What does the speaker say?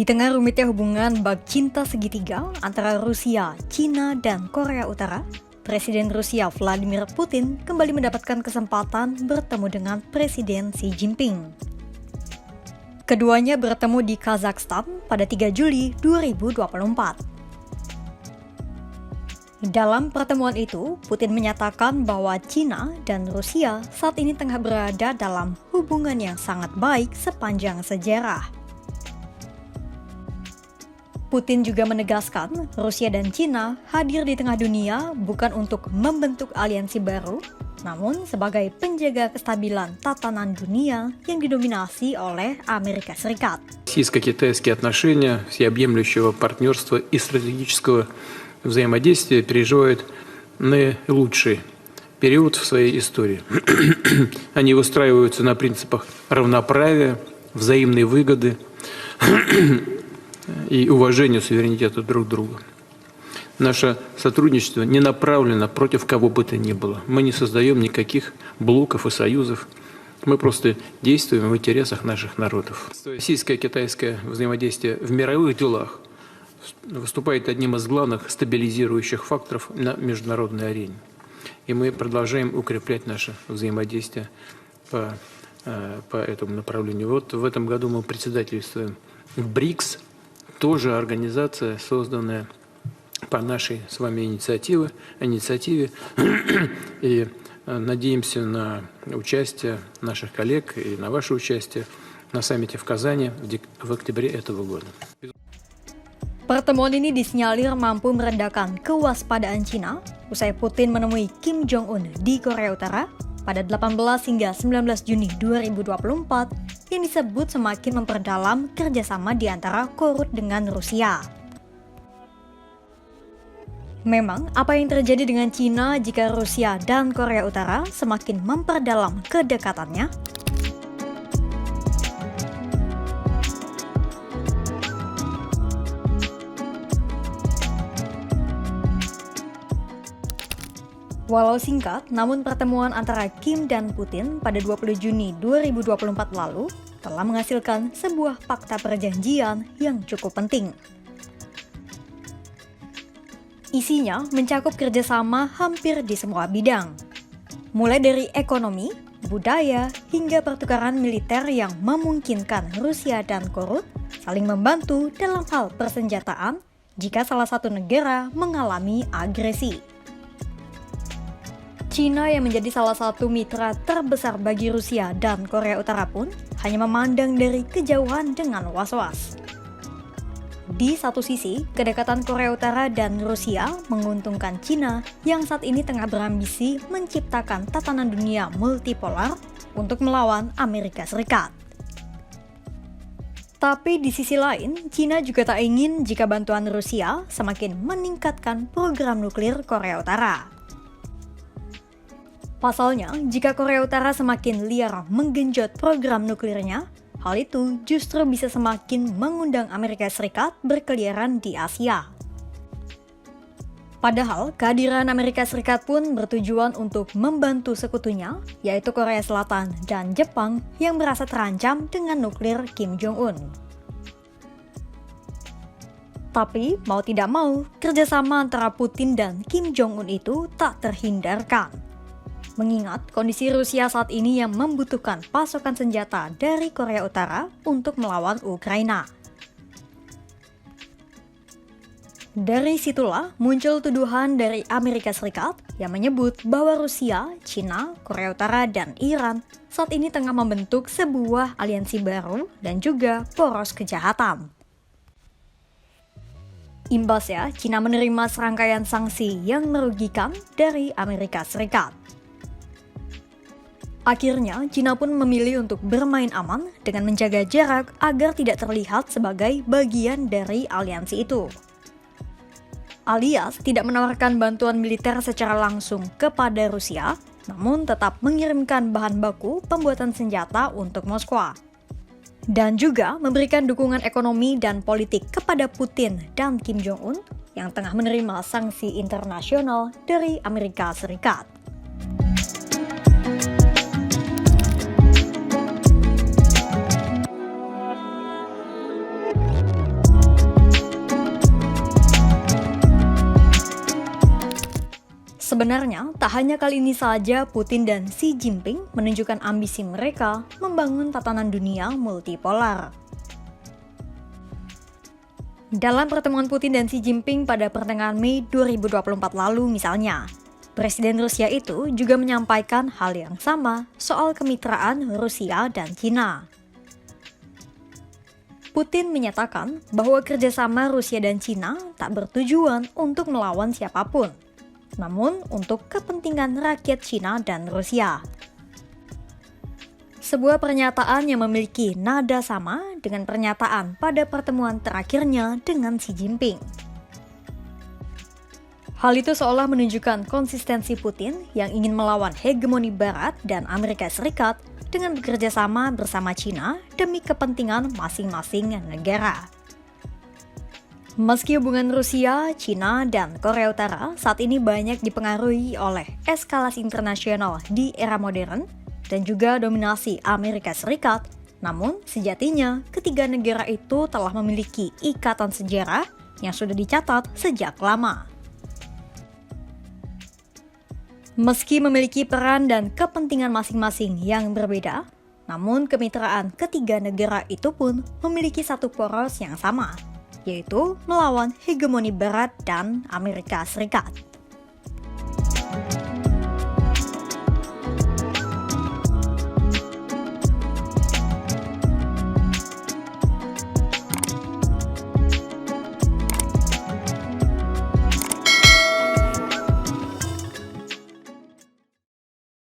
Di tengah rumitnya hubungan bak cinta segitiga antara Rusia, China, dan Korea Utara, Presiden Rusia Vladimir Putin kembali mendapatkan kesempatan bertemu dengan Presiden Xi Jinping. Keduanya bertemu di Kazakhstan pada 3 Juli 2024. Dalam pertemuan itu, Putin menyatakan bahwa China dan Rusia saat ini tengah berada dalam hubungan yang sangat baik sepanjang sejarah. Putin juga menegaskan Rusia dan China hadir di tengah dunia bukan untuk membentuk aliansi baru, namun sebagai penjaga kestabilan tatanan dunia yang didominasi oleh Amerika Serikat. Российско-китайские отношения всеобъемлющего партнерства и стратегического взаимодействия переживают наилучший период в своей истории. Они выстраиваются на принципах равноправия, взаимной выгоды и уважения суверенитета друг друга. Наше сотрудничество не направлено против кого бы то ни было. Мы не создаем никаких блоков и союзов. Мы просто действуем в интересах наших народов. Российско-китайское взаимодействие в мировых делах выступает одним из главных стабилизирующих факторов на международной арене. И мы продолжаем укреплять наше взаимодействие по этому направлению. Вот в этом году мы председательствуем в БРИКС, тоже организация, созданная по нашей с вами инициативе, и надеемся на участие наших коллег и на ваше участие на саммите в Казани в октябре этого года. Pertemuan ini disinyalir mampu meredakan kewaspadaan China usai Putin menemui Kim Jong-un di Korea Utara pada 18 hingga 19 Juni 2024 yang disebut semakin memperdalam kerjasama di antara Korut dengan Rusia. Memang, apa yang terjadi dengan China jika Rusia dan Korea Utara semakin memperdalam kedekatannya? Walau singkat, namun pertemuan antara Kim dan Putin pada 20 Juni 2024 lalu telah menghasilkan sebuah fakta perjanjian yang cukup penting. Isinya mencakup kerjasama hampir di semua bidang, mulai dari ekonomi, budaya, hingga pertukaran militer yang memungkinkan Rusia dan Korut saling membantu dalam hal persenjataan jika salah satu negara mengalami agresi. China yang menjadi salah satu mitra terbesar bagi Rusia dan Korea Utara pun hanya memandang dari kejauhan dengan was-was. Di satu sisi, kedekatan Korea Utara dan Rusia menguntungkan China yang saat ini tengah berambisi menciptakan tatanan dunia multipolar untuk melawan Amerika Serikat. Tapi di sisi lain, China juga tak ingin jika bantuan Rusia semakin meningkatkan program nuklir Korea Utara. Pasalnya, jika Korea Utara semakin liar menggenjot program nuklirnya, hal itu justru bisa semakin mengundang Amerika Serikat berkeliaran di Asia. Padahal, kehadiran Amerika Serikat pun bertujuan untuk membantu sekutunya, yaitu Korea Selatan dan Jepang yang merasa terancam dengan nuklir Kim Jong-un. Tapi, mau tidak mau, kerjasama antara Putin dan Kim Jong-un itu tak terhindarkan. Mengingat kondisi Rusia saat ini yang membutuhkan pasokan senjata dari Korea Utara untuk melawan Ukraina. Dari situlah muncul tuduhan dari Amerika Serikat yang menyebut bahwa Rusia, China, Korea Utara, dan Iran saat ini tengah membentuk sebuah aliansi baru dan juga poros kejahatan. Imbasnya, China menerima serangkaian sanksi yang merugikan dari Amerika Serikat. Akhirnya, China pun memilih untuk bermain aman dengan menjaga jarak agar tidak terlihat sebagai bagian dari aliansi itu. Alias tidak menawarkan bantuan militer secara langsung kepada Rusia, namun tetap mengirimkan bahan baku pembuatan senjata untuk Moskwa. Dan juga memberikan dukungan ekonomi dan politik kepada Putin dan Kim Jong-un yang tengah menerima sanksi internasional dari Amerika Serikat. Sebenarnya, tak hanya kali ini saja Putin dan Xi Jinping menunjukkan ambisi mereka membangun tatanan dunia multipolar. Dalam pertemuan Putin dan Xi Jinping pada pertengahan Mei 2024 lalu misalnya, Presiden Rusia itu juga menyampaikan hal yang sama soal kemitraan Rusia dan Cina. Putin menyatakan bahwa kerjasama Rusia dan Cina tak bertujuan untuk melawan siapapun, namun untuk kepentingan rakyat Cina dan Rusia. Sebuah pernyataan yang memiliki nada sama dengan pernyataan pada pertemuan terakhirnya dengan Xi Jinping. Hal itu seolah menunjukkan konsistensi Putin yang ingin melawan hegemoni Barat dan Amerika Serikat dengan bekerja sama bersama Cina demi kepentingan masing-masing negara. Meski hubungan Rusia, Cina, dan Korea Utara saat ini banyak dipengaruhi oleh eskalasi internasional di era modern dan juga dominasi Amerika Serikat, namun sejatinya ketiga negara itu telah memiliki ikatan sejarah yang sudah dicatat sejak lama. Meski memiliki peran dan kepentingan masing-masing yang berbeda, namun kemitraan ketiga negara itu pun memiliki satu poros yang sama, yaitu melawan hegemoni Barat dan Amerika Serikat.